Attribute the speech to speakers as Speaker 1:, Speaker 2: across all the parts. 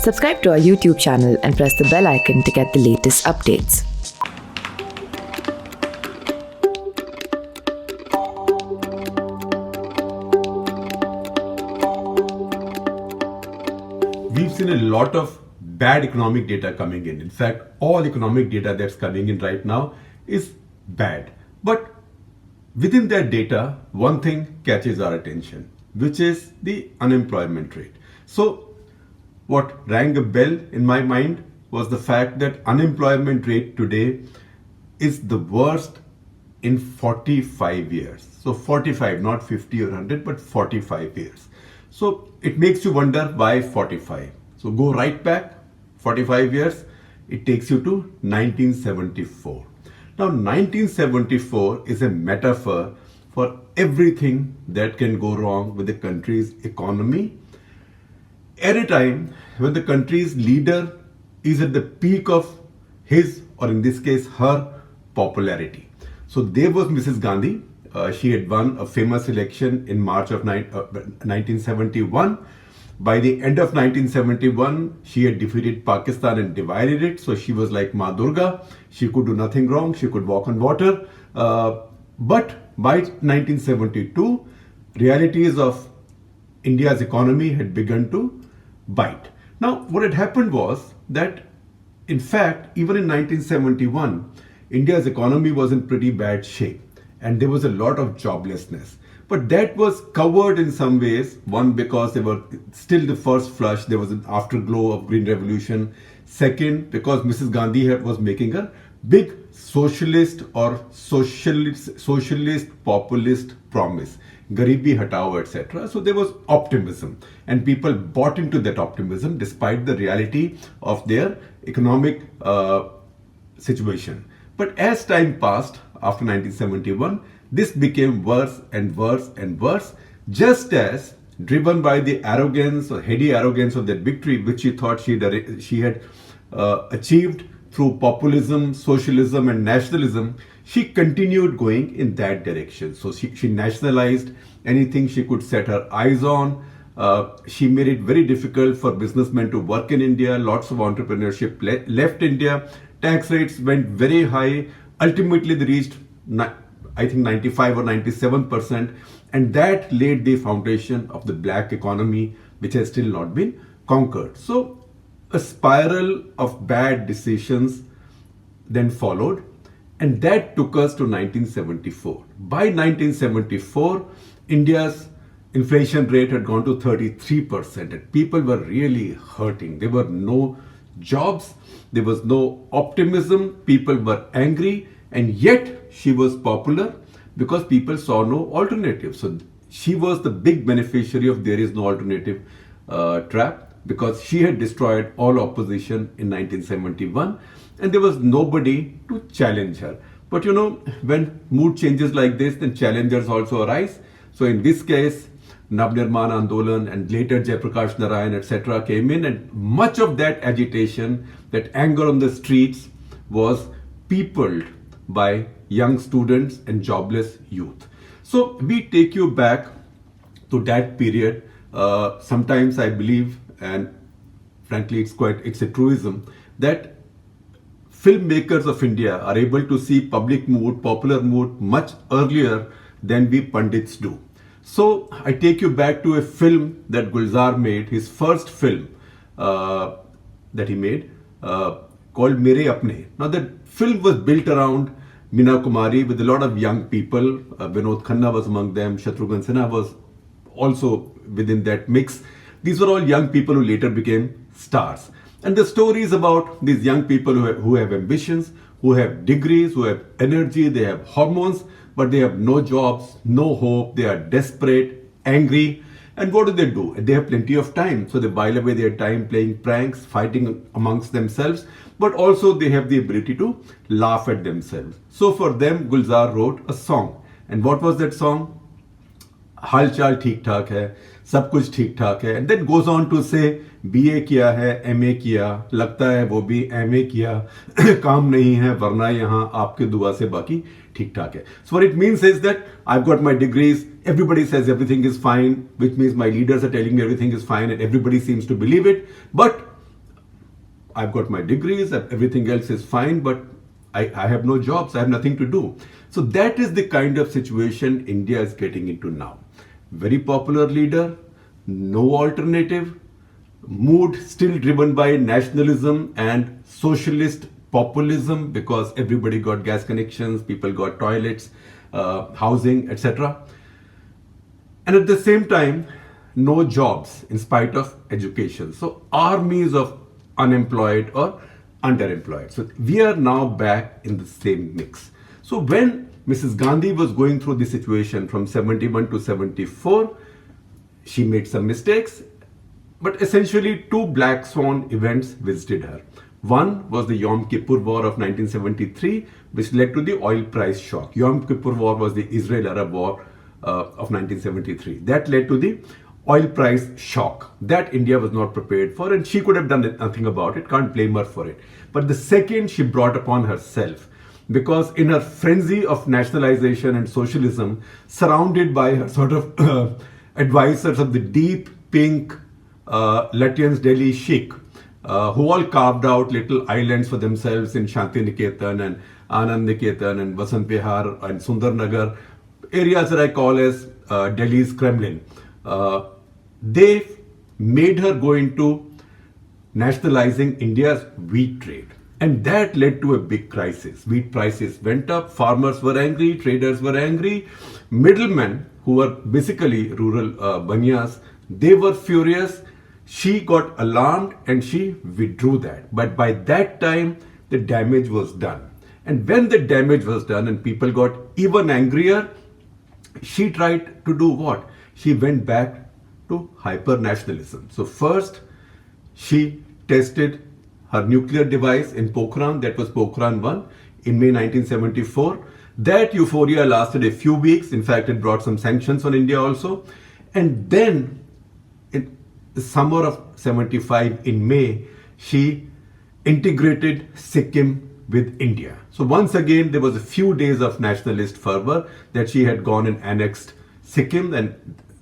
Speaker 1: Subscribe to our YouTube channel and press the bell icon to get the latest updates.
Speaker 2: We've seen a lot of bad economic data coming in. In fact, all economic data that's coming in right now is bad. But within that data, one thing catches our attention, which is the unemployment rate. So what rang a bell in my mind was the fact that unemployment rate today is the worst in 45 years. So 45, not 50 or 100, but 45 years. So it makes you wonder why 45. So go right back 45 years, it takes you to 1974. Now 1974 is a metaphor for everything that can go wrong with the country's economy at a time when the country's leader is at the peak of his, or in this case her, popularity. So there was Mrs. Gandhi. She had won a famous election in March of 1971. By the end of 1971, she had defeated Pakistan and divided it. So she was like Ma Durga. She could do nothing wrong. She could walk on water. But by 1972, realities of India's economy had begun to bite. Now, what had happened was that, in fact, even in 1971, India's economy was in pretty bad shape. And there was a lot of joblessness. But that was covered in some ways. One, because they were still the first flush. There was an afterglow of Green Revolution. Second, because Mrs. Gandhi was making a big socialist or socialist populist promise. Garibi hatao, etc. So there was optimism. And people bought into that optimism despite the reality of their economic situation. But as time passed, after 1971, this became worse and worse and worse, just as driven by the arrogance or heady arrogance of that victory, which she thought she had achieved through populism, socialism and nationalism, she continued going in that direction. So she nationalized anything she could set her eyes on. She made it very difficult for businessmen to work in India. Lots of entrepreneurship left India. Tax rates went very high. Ultimately, they reached, I think, 95 or 97%. And that laid the foundation of the black economy, which has still not been conquered. So a spiral of bad decisions then followed. And that took us to 1974. By 1974, India's inflation rate had gone to 33%. And people were really hurting. There were no jobs. There was no optimism. People were angry. And yet she was popular because people saw no alternative. So she was the big beneficiary of there is no alternative trap, because she had destroyed all opposition in 1971 and there was nobody to challenge her. But you know, when mood changes like this, then challengers also arise. So in this case, Navnirman Andolan and later Jayaprakash Narayan, etc. came in, and much of that agitation, that anger on the streets was peopled by young students and jobless youth. So we take you back to that period. Sometimes I believe, and frankly it's a truism, that filmmakers of India are able to see public mood, popular mood much earlier than we pundits do. So I take you back to a film that Gulzar made, his first film that he made, called Mere Apne. Now that film was built around Meena Kumari with a lot of young people. Vinod Khanna was among them. Shatrughan Sinha was also within that mix. These were all young people who later became stars. And the story is about these young people who have ambitions, who have degrees, who have energy, they have hormones, but they have no jobs, no hope, they are desperate, angry. And what do? They have plenty of time. So they while away their time playing pranks, fighting amongst themselves, but also they have the ability to laugh at themselves. So for them, Gulzar wrote a song. And what was that song? हाल चाल ठीक ठाक है, सब कुछ ठीक ठाक है, and then goes on to say BA किया है, MA किया, लगता है वो भी MA किया, काम नहीं है वरना यहाँ आपके दुआ से बाकी ठीक ठाक है. So what it means is that I've got my degrees, everybody says everything is fine, which means my leaders are telling me everything is fine and everybody seems to believe it, but I've got my degrees, everything else is fine, but I have no jobs, I have nothing to do. So that is the kind of situation India is getting into now. Very popular leader, no alternative, mood still driven by nationalism and socialist populism because everybody got gas connections, people got toilets, housing, etc. And at the same time, no jobs in spite of education. So armies of unemployed or underemployed. So we are now back in the same mix. So when Mrs. Gandhi was going through the situation from 71 to 74, she made some mistakes, but essentially two black swan events visited her. One was the Yom Kippur War of 1973, which led to the oil price shock. Yom Kippur War was the Israel-Arab War of 1973. That led to the oil price shock that India was not prepared for, and she could have done nothing about it. Can't blame her for it. But the second she brought upon herself, because in her frenzy of nationalization and socialism, surrounded by her sort of advisors of the deep pink Lutyens Delhi chic, who all carved out little islands for themselves in Shanti Niketan and Anand Niketan and Vasant Vihar and Sundar Nagar, areas that I call as Delhi's Kremlin. They made her go into nationalizing India's wheat trade. And that led to a big crisis. Wheat prices went up, farmers were angry, traders were angry, middlemen, who were basically rural banyas, they were furious. She got alarmed and she withdrew that. But by that time, the damage was done. And when the damage was done and people got even angrier, she tried to do what? She went back to hyper-nationalism. So first, she tested her nuclear device in Pokhran, that was Pokhran 1, in May 1974. That euphoria lasted a few weeks. In fact, it brought some sanctions on India also. And then, in the summer of 75, in May, she integrated Sikkim with India. So once again, there was a few days of nationalist fervor that she had gone and annexed Sikkim and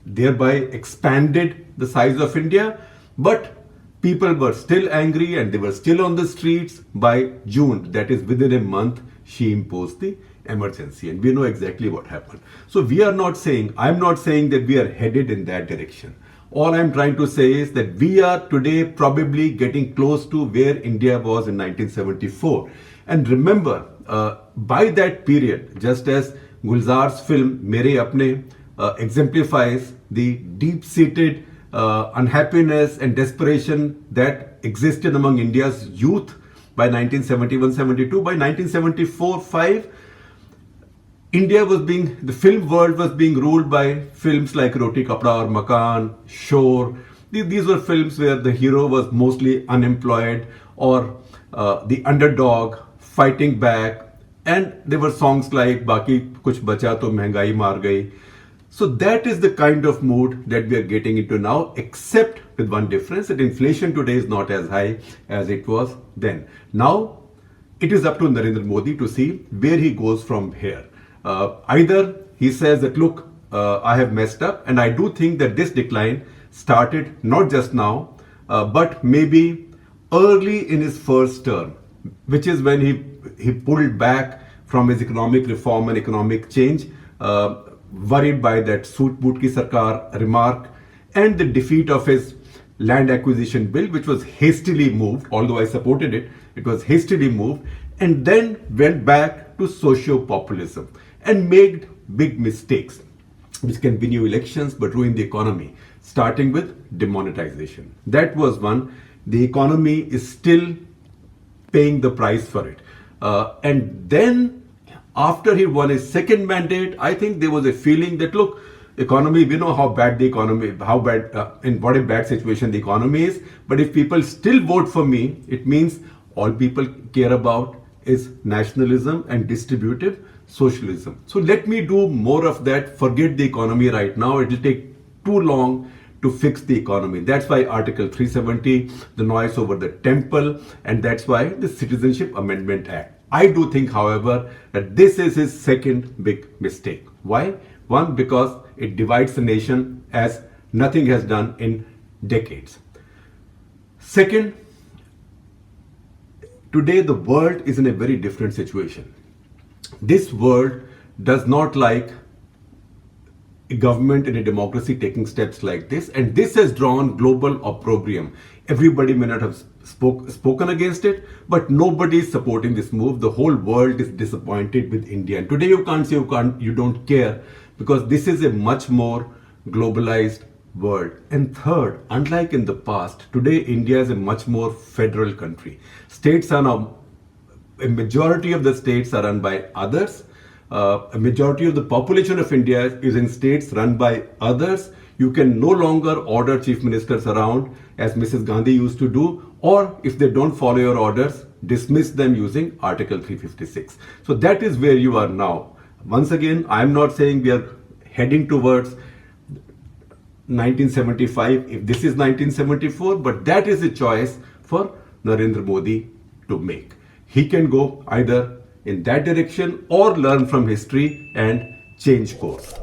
Speaker 2: thereby expanded the size of India. But people were still angry and they were still on the streets. By June, that is within a month, she imposed the emergency, and we know exactly what happened. So I'm not saying that we are headed in that direction. All I'm trying to say is that we are today probably getting close to where India was in 1974. And remember, by that period, just as Gulzar's film Mere Apne exemplifies the deep-seated unhappiness and desperation that existed among India's youth by 1971-72. By 1974-5, the film world was being ruled by films like Roti Kapda or Makan, Shore. These were films where the hero was mostly unemployed or the underdog fighting back. And there were songs like Baki Kuch Bacha To Mehngai Maar Gayi. So that is the kind of mood that we are getting into now, except with one difference, that inflation today is not as high as it was then. Now, it is up to Narendra Modi to see where he goes from here. Either he says that, look, I have messed up, and I do think that this decline started not just now, but maybe early in his first term, which is when he pulled back from his economic reform and economic change, worried by that Soot Boot Ki Sarkar remark and the defeat of his land acquisition bill, which was hastily moved, although I supported it, it was hastily moved, and then went back to socio-populism and made big mistakes, which can win you elections but ruin the economy, starting with demonetization. That was one. The economy is still paying the price for it. And then after he won his second mandate, I think there was a feeling that, look, economy, we know how bad the economy, in what a bad situation the economy is. But if people still vote for me, it means all people care about is nationalism and distributive socialism. So let me do more of that. Forget the economy right now. It will take too long to fix the economy. That's why Article 370, the noise over the temple, and that's why the Citizenship Amendment Act. I do think, however, that this is his second big mistake. Why? One, because it divides the nation as nothing has done in decades. Second, today the world is in a very different situation. This world does not like a government in a democracy taking steps like this, and this has drawn global opprobrium. Everybody may not have spoken against it, but nobody is supporting this move. The whole world is disappointed with India, and today you can't say you don't care, because this is a much more globalized world. And third, unlike in the past, today India is a much more federal country. States are now, a majority of the states are run by others. A majority of the population of India is in states run by others. You can no longer order chief ministers around as Mrs. Gandhi used to do, or if they don't follow your orders, dismiss them using Article 356. So that is where you are now. Once again, I am not saying we are heading towards 1975 if this is 1974, but that is a choice for Narendra Modi to make. He can go either in that direction or learn from history and change course.